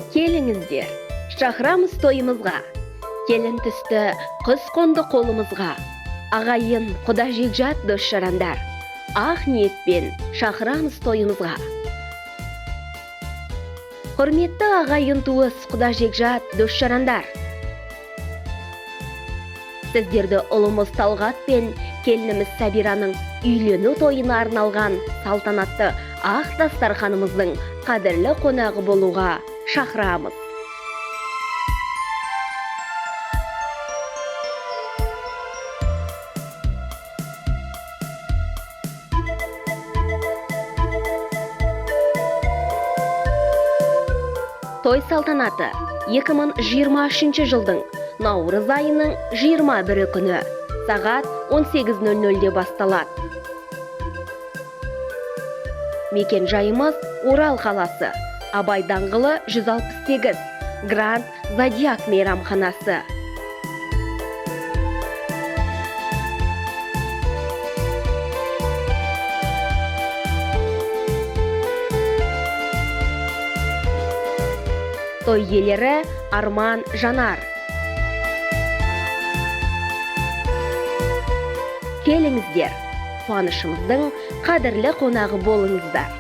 Келіңіздер, шақырамыз тойымызға. Келін түсті қыз қонды қолымызға. Ағайын құда жекжат дос-жарандар. Ақ ниетпен шақырамыз тойымызға. Құрметті ағайын туыс құда жекжат дос-жарандар. Сіздерді ұлымыз Талғат пен келініміз Сабираның үйлену тойына арналған салтанатты ақ дастарханымыздың қадірлі қонағы болуға шақырамыз. Той салтанаты 2023 жылдың наурыз айының 21 күні сағат 18:00-де басталады. Мекен жайымыз Орал қаласы, Абай даңғылы 168, Гранд Зодиак мейрамханасы. Той иелері Арман Жанар. Келіңіздер, қуанышымыздың қадірлі қонағы болыңыздар.